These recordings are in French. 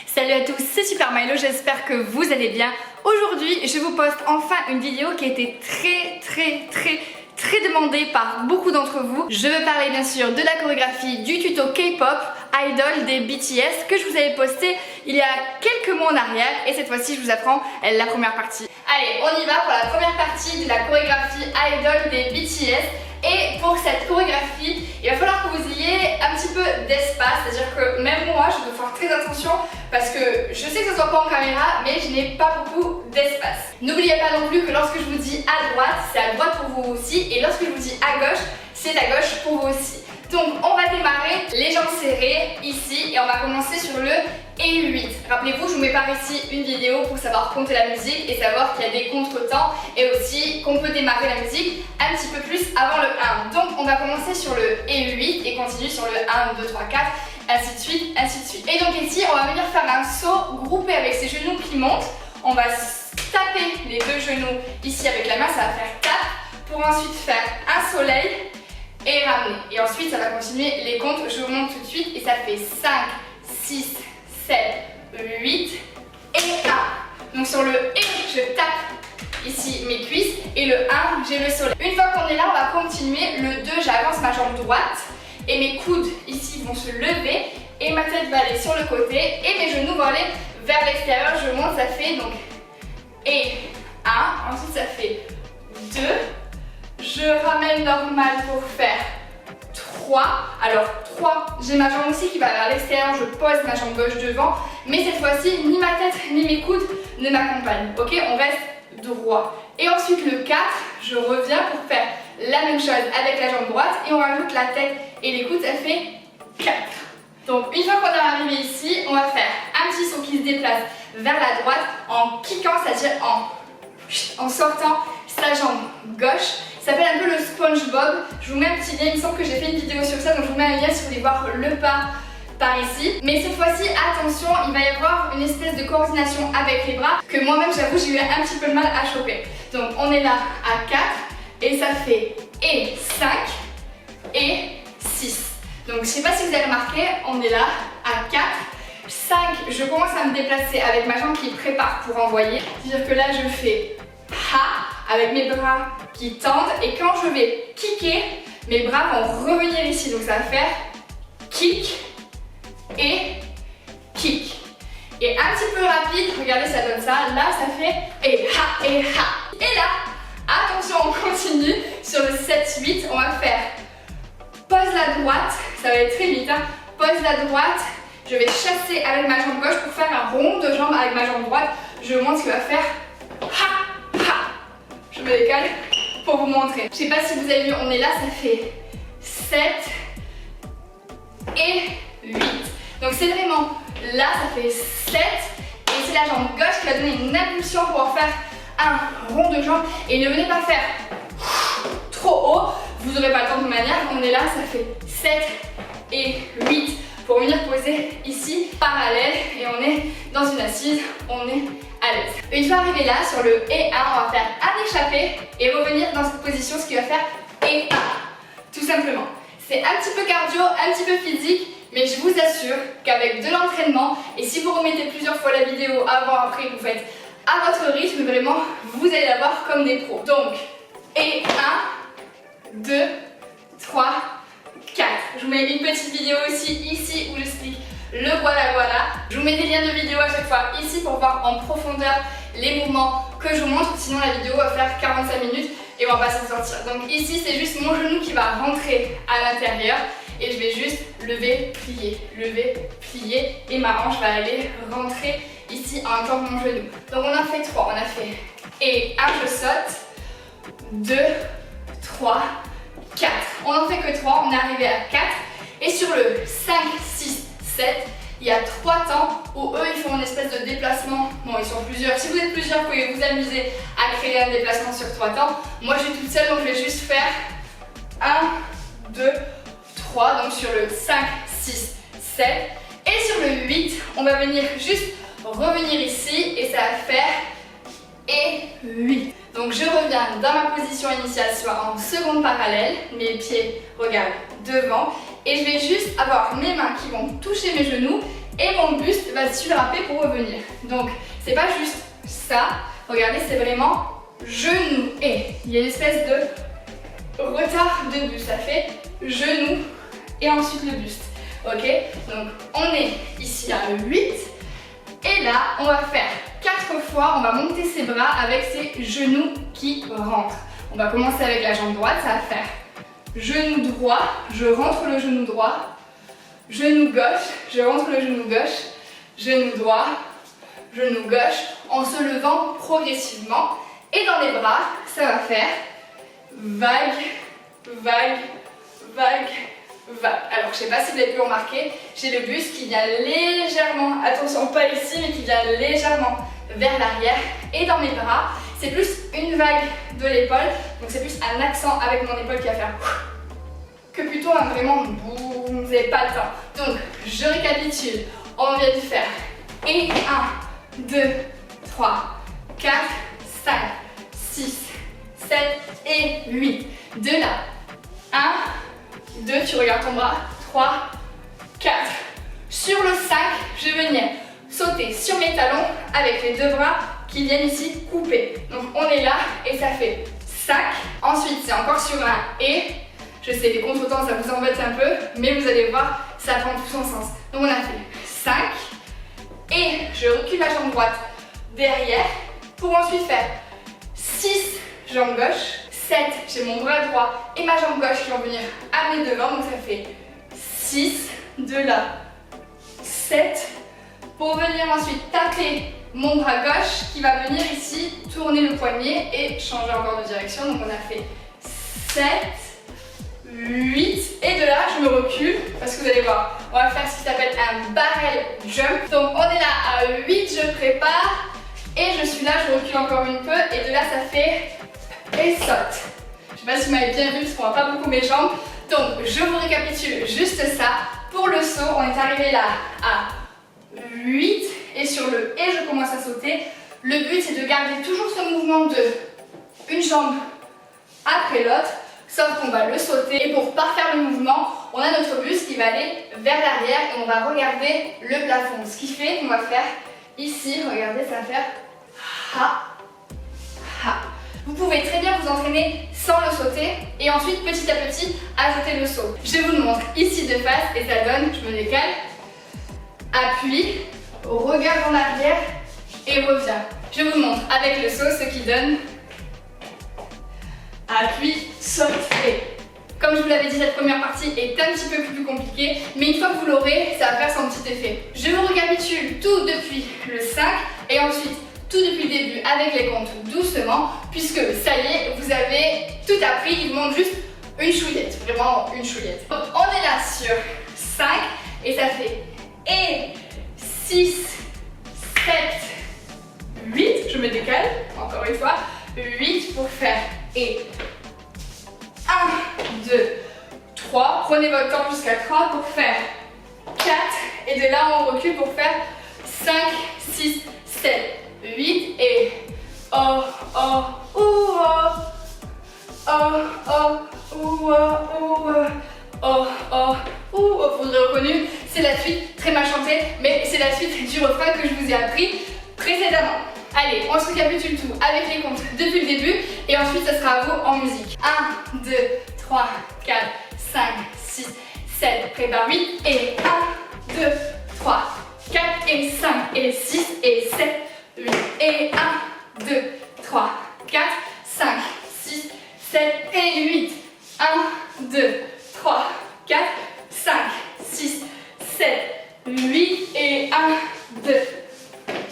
Salut à tous, c'est Super Milo, j'espère que vous allez bien. Aujourd'hui, je vous poste enfin une vidéo qui a été très demandée par beaucoup d'entre vous. Je veux parler bien sûr de la chorégraphie du tuto K-pop Idol des BTS que je vous avais posté il y a quelques mois en arrière et cette fois-ci je vous apprends la première partie. Allez, on y va pour la première partie de la chorégraphie Idol des BTS. Et pour cette chorégraphie, il va falloir que vous ayez un petit peu d'espace, c'est-à-dire que même moi je dois faire très attention parce que je sais que ça ne se voit pas en caméra mais je n'ai pas beaucoup d'espace. N'oubliez pas non plus que lorsque je vous dis à droite, c'est à droite pour vous aussi et lorsque je vous dis à gauche, c'est à gauche pour vous aussi. Donc on va démarrer les jambes serrées ici et on va commencer sur le E8. Rappelez-vous, je vous mets par ici une vidéo pour savoir compter la musique et savoir qu'il y a des contretemps et aussi qu'on peut démarrer la musique un petit peu plus avant le 1. Donc on va commencer sur le E8 et continuer sur le 1, 2, 3, 4, ainsi de suite, ainsi de suite. Et donc ici, on va venir faire un saut groupé avec ses genoux qui montent. On va taper les deux genoux ici avec la main, ça va faire tap pour ensuite faire un soleil et ramener. Et ensuite, ça va continuer les comptes. Je vous montre tout de suite et ça fait 5, 6, 7, 8 et 1. Donc sur le E, je tape ici mes cuisses et le 1, j'ai le soleil. Une fois qu'on est là, on va continuer. Le 2, j'avance ma jambe droite et mes coudes ici vont se lever et ma tête va aller sur le côté et mes genoux vont aller vers l'extérieur. Je monte, ça fait donc et 1. Ensuite, ça fait 2. Je ramène normal pour faire 3. Alors 3, j'ai ma jambe aussi qui va vers l'extérieur, je pose ma jambe gauche devant. Mais cette fois-ci, ni ma tête ni mes coudes ne m'accompagnent. Ok, on reste droit. Et ensuite le 4, je reviens pour faire la même chose avec la jambe droite. Et on rajoute la tête et les coudes, ça fait 4. Donc une fois qu'on est arrivé ici, on va faire un petit saut qui se déplace vers la droite en kickant, c'est-à-dire en sortant sa jambe gauche. Ça s'appelle un peu le SpongeBob. Je vous mets un petit lien, il me semble que j'ai fait une vidéo sur ça, donc je vous mets un lien si vous voulez voir le pas par ici. Mais cette fois-ci, attention, il va y avoir une espèce de coordination avec les bras que moi-même, j'avoue, j'ai eu un petit peu de mal à choper. Donc on est là à 4 et ça fait et 5 et 6. Donc je sais pas si vous avez remarqué, on est là à 4. 5, je commence à me déplacer avec ma jambe qui prépare pour envoyer. C'est-à-dire que là, je fais ha avec mes bras qui tendent et quand je vais kicker, mes bras vont revenir ici. Donc ça va faire kick et kick. Et un petit peu rapide, regardez, ça donne ça. Là, ça fait et ha et ha. Et là, attention, on continue sur le 7-8. On va faire pose la droite, ça va être très vite. Hein. Pose la droite. Je vais chasser avec ma jambe gauche pour faire un rond de jambe avec ma jambe droite. Je vous montre ce qu'il va faire. Ha, ha. Je me décale pour vous montrer. Je sais pas si vous avez vu, on est là, ça fait 7 et 8. Donc c'est vraiment là, ça fait 7 et c'est la jambe gauche qui va donner une impulsion pour pouvoir faire un rond de jambe. Et ne venez pas faire trop haut, vous n'aurez pas le temps de toute manière. On est là, ça fait 7 et 8. Pour venir poser ici, parallèle, et on est dans une assise, on est à l'aise. Une fois arrivé là, sur le E1, on va faire un échappé et revenir dans cette position, ce qui va faire E1, tout simplement. C'est un petit peu cardio, un petit peu physique, mais je vous assure qu'avec de l'entraînement, et si vous remettez plusieurs fois la vidéo avant, après, vous faites à votre rythme, vraiment, vous allez la voir comme des pros. Donc, E1, 2, 3, 4. Je vous mets une petite vidéo aussi ici où j'explique le voilà. Je vous mets des liens de vidéo à chaque fois ici pour voir en profondeur les mouvements que je vous montre. Sinon la vidéo va faire 45 minutes et on va pas s'en sortir. Donc ici c'est juste mon genou qui va rentrer à l'intérieur et je vais juste lever, plier et ma hanche va aller rentrer ici en même temps que mon genou. Donc on a fait 3, on a fait et 1 je saute, 2, 3, 4. On n'en fait que 3, on est arrivé à 4. Et sur le 5, 6, 7, il y a 3 temps où eux ils font une espèce de déplacement. Bon, ils sont plusieurs. Si vous êtes plusieurs, vous pouvez vous amuser à créer un déplacement sur 3 temps. Moi je suis toute seule donc je vais juste faire 1, 2, 3. Donc sur le 5, 6, 7. Et sur le 8, on va venir juste revenir ici et ça va faire et 8. Donc je reviens dans ma position initiale, soit en seconde parallèle, mes pieds regardent devant et je vais juste avoir mes mains qui vont toucher mes genoux et mon buste va sudraper pour revenir. Donc c'est pas juste ça, regardez, c'est vraiment genou et il y a une espèce de retard de buste, ça fait genou et ensuite le buste. Ok, donc on est ici à 8 et là on va faire 4 fois, on va monter ses bras avec ses genoux qui rentrent. On va commencer avec la jambe droite, ça va faire genou droit, je rentre le genou droit, genou gauche, je rentre le genou gauche, genou droit, genou gauche, en se levant progressivement. Et dans les bras, ça va faire vague, vague, vague, vague. Alors je sais pas si vous avez pu remarquer, j'ai le buste qui vient légèrement, attention pas ici, mais qui vient légèrement vers l'arrière. Et dans mes bras, c'est plus une vague de l'épaule, donc c'est plus un accent avec mon épaule qui va faire que plutôt un vraiment boum, vous n'avez pas le temps. Donc je récapitule, on vient de faire et 1, 2, 3, 4, 5, 6, 7 et 8. De là, 1, 2, tu regardes ton bras, 3, 4. Sur le 5, je vais venir sauter sur mes talons avec les deux bras qui viennent ici couper. Donc on est là et ça fait 5. Ensuite, c'est encore sur un et. Je sais, les contretemps, ça vous embête un peu, mais vous allez voir, ça prend tout son sens. Donc on a fait 5. Et je recule la jambe droite derrière pour ensuite faire 6 jambe gauche, 7, j'ai mon bras droit et ma jambe gauche qui vont venir amener devant, donc ça fait 6, de là, 7, pour venir ensuite taper mon bras gauche qui va venir ici tourner le poignet et changer encore de direction, donc on a fait 7, 8 et de là je me recule parce que vous allez voir, on va faire ce qui s'appelle un barrel jump. Donc on est là à 8, je prépare et je suis là, je recule encore un peu et de là ça fait et saute. Je sais pas si vous m'avez bien vu parce qu'on voit pas beaucoup mes jambes. Donc je vous récapitule juste ça. Pour le saut, on est arrivé là à 8 et sur le et je commence à sauter. Le but c'est de garder toujours ce mouvement de une jambe après l'autre. Sauf qu'on va le sauter et pour parfaire le mouvement, on a notre buste qui va aller vers l'arrière et on va regarder le plafond. Ce qui fait qu'on va faire ici, regardez, ça va faire ha, ha. Vous pouvez très bien vous entraîner sans le sauter et ensuite petit à petit ajouter le saut. Je vous le montre ici de face et ça donne, je me décale, appuie, regarde en arrière et reviens. Je vous montre avec le saut ce qui donne. Appuie, saute et comme je vous l'avais dit, cette première partie est un petit peu plus compliquée, mais une fois que vous l'aurez, ça va faire son petit effet. Je vous récapitule tout depuis le 5 et ensuite tout depuis le début avec les comptes doucement, puisque ça y est, vous avez tout appris, il vous manque juste une chouillette, vraiment une chouillette. Donc on est là sur 5 et ça fait et 6, 7, 8, je me décale, encore une fois, 8 pour faire et 1, 2, 3, prenez votre temps jusqu'à 3 pour faire 4 et de là on recule pour faire 5, 6, 7, 8 et oh, oh, ouh, oh, oh, oh, ouh, oh, oh, oh, ouh, vous l'aurez reconnu, c'est la suite, très mal chantée, mais c'est la suite du refrain que je vous ai appris précédemment. Allez, on se récapitule tout avec les comptes depuis le début et ensuite ça sera à vous en musique. 1, 2, 3, 4, 5, 6, 7, prépare 8 et 1, 2, 3, 4 et 5 et 6 et 7, 8 et 1, 2, 3, 4, 5, 6, 7 et 8. 1, 2, 3, 4, 5, 6, 7, 8 et 1, 2,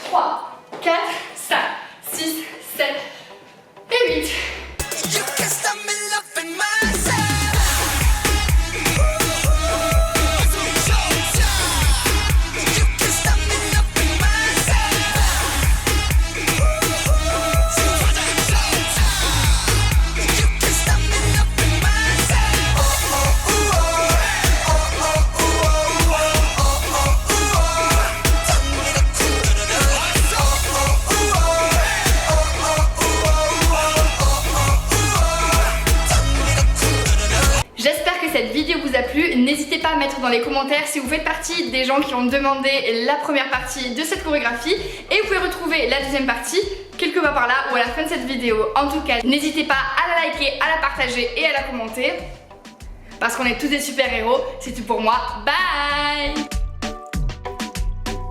3, 4, 5, 6, 7 et 8. dans les commentaires si vous faites partie des gens qui ont demandé la première partie de cette chorégraphie et vous pouvez retrouver la deuxième partie quelque part par là ou à la fin de cette vidéo. En tout cas, n'hésitez pas à la liker, à la partager et à la commenter parce qu'on est tous des super héros. C'est tout pour moi. Bye!